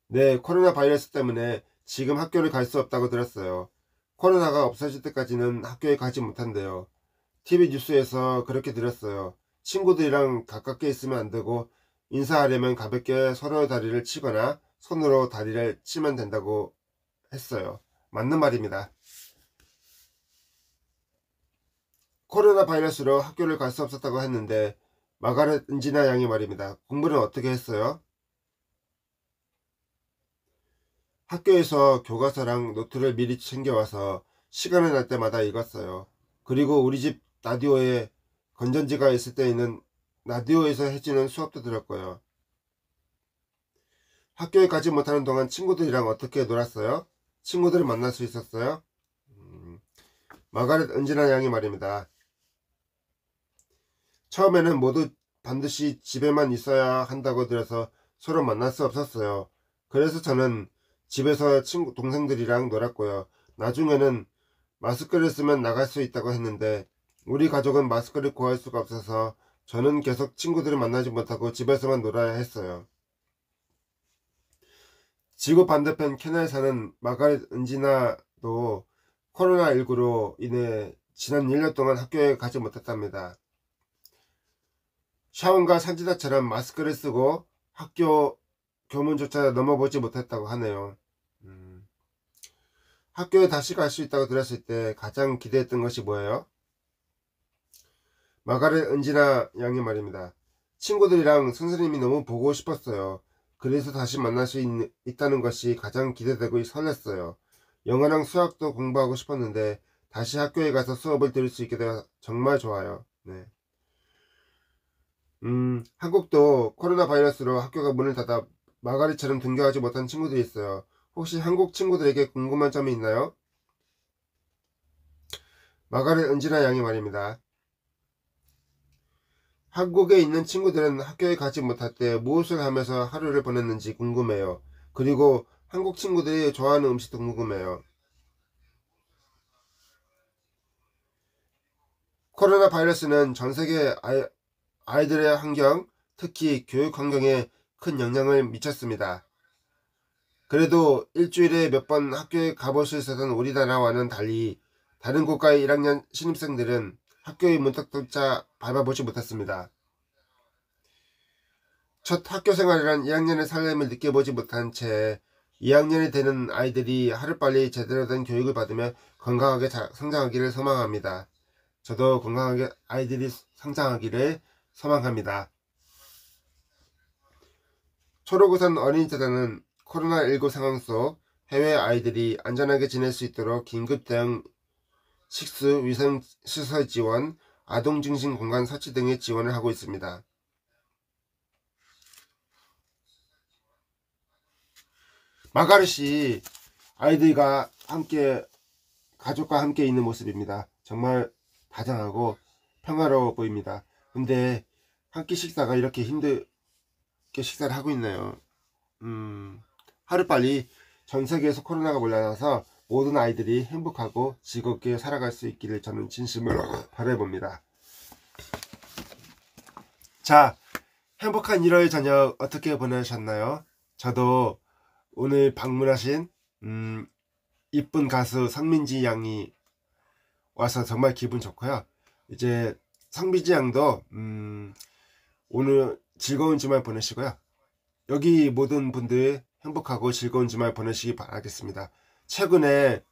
네, 코로나 바이러스 때문에 지금 학교를 갈 수 없다고 들었어요. 코로나가 없어질 때까지는 학교에 가지 못한대요. TV 뉴스에서 그렇게 들었어요. 친구들이랑 가깝게 있으면 안 되고 인사하려면 가볍게 서로의 다리를 치거나 손으로 다리를 치면 된다고 했어요. 맞는 말입니다. 코로나 바이러스로 학교를 갈 수 없었다고 했는데 마가렛 은지나 양이 말입니다. 공부는 어떻게 했어요? 학교에서 교과서랑 노트를 미리 챙겨와서 시간이 날 때마다 읽었어요. 그리고 우리 집 라디오에 건전지가 있을 때에는 라디오에서 해주는 수업도 들었고요. 학교에 가지 못하는 동안 친구들이랑 어떻게 놀았어요? 친구들을 만날 수 있었어요? 마가렛 은지나 양이 말입니다. 처음에는 모두 반드시 집에만 있어야 한다고 들어서 서로 만날 수 없었어요. 그래서 저는 집에서 동생들이랑 놀았고요. 나중에는 마스크를 쓰면 나갈 수 있다고 했는데 우리 가족은 마스크를 구할 수가 없어서 저는 계속 친구들을 만나지 못하고 집에서만 놀아야 했어요. 지구 반대편 캐나다에 사는 마가렛 은지나도 코로나19로 인해 지난 1년 동안 학교에 가지 못했답니다. 샤원과 산지다처럼 마스크를 쓰고 학교 교문조차 넘어보지 못했다고 하네요. 학교에 다시 갈 수 있다고 들었을 때 가장 기대했던 것이 뭐예요? 마가렛 은지나 양이 말입니다. 친구들이랑 선생님이 너무 보고 싶었어요. 그래서 다시 만날 수 있다는 것이 가장 기대되고 설렜어요. 영어랑 수학도 공부하고 싶었는데 다시 학교에 가서 수업을 들을 수 있게 되어 정말 좋아요. 네. 한국도 코로나 바이러스로 학교가 문을 닫아 마가렛처럼 등교하지 못한 친구들이 있어요. 혹시 한국 친구들에게 궁금한 점이 있나요? 마가렛 은지나 양이 말입니다. 한국에 있는 친구들은 학교에 가지 못할 때 무엇을 하면서 하루를 보냈는지 궁금해요. 그리고 한국 친구들이 좋아하는 음식도 궁금해요. 코로나 바이러스는 전 세계 아이들의 환경, 특히 교육 환경에 큰 영향을 미쳤습니다. 그래도 일주일에 몇 번 학교에 가볼 수 있었던 우리나라와는 달리 다른 국가의 1학년 신입생들은 학교의 문턱조차 밟아보지 못했습니다. 첫 학교 생활이란 1학년의 설렘을 느껴보지 못한 채 2학년이 되는 아이들이 하루빨리 제대로 된 교육을 받으며 건강하게 성장하기를 소망합니다. 저도 건강하게 아이들이 성장하기를 소망합니다. 초록우산 어린이재단은 코로나19 상황 속 해외 아이들이 안전하게 지낼 수 있도록 긴급 대응 식수 위생 시설 지원, 아동 중심 공간 설치 등의 지원을 하고 있습니다. 마가렛이 아이들과 함께 가족과 함께 있는 모습입니다. 정말 다정하고 평화로워 보입니다. 근데 한 끼 식사가 이렇게 힘들게 식사를 하고 있네요. 하루빨리 전 세계에서 코로나가 몰려나서 모든 아이들이 행복하고 즐겁게 살아갈 수 있기를 저는 진심으로 바라봅니다. 자, 행복한 일요일 저녁 어떻게 보내셨나요? 저도 오늘 방문하신 이쁜 가수 성민지 양이 와서 정말 기분 좋고요. 이제 성민지 양도 오늘 즐거운 주말 보내시고요. 여기 모든 분들 행복하고 즐거운 주말 보내시기 바라겠습니다. 최근에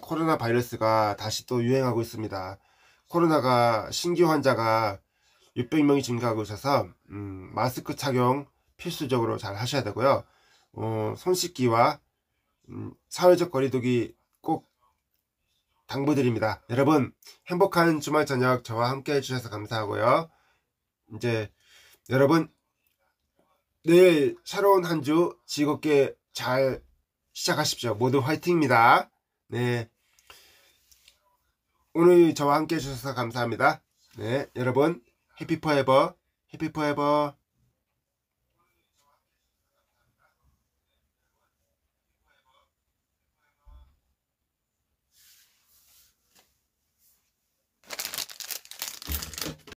코로나 바이러스가 다시 또 유행하고 있습니다. 코로나가 신규 환자가 600명이 증가하고 있어서 마스크 착용 필수적으로 잘 하셔야 되고요. 손 씻기와 사회적 거리두기 꼭 당부드립니다. 여러분 행복한 주말 저녁 저와 함께 해주셔서 감사하고요. 이제 여러분 내일 새로운 한 주 즐겁게 잘 시작하십시오. 모두 화이팅입니다. 네, 오늘 저와 함께 해주셔서 감사합니다. 네, 여러분 해피 포에버 해피 포에버.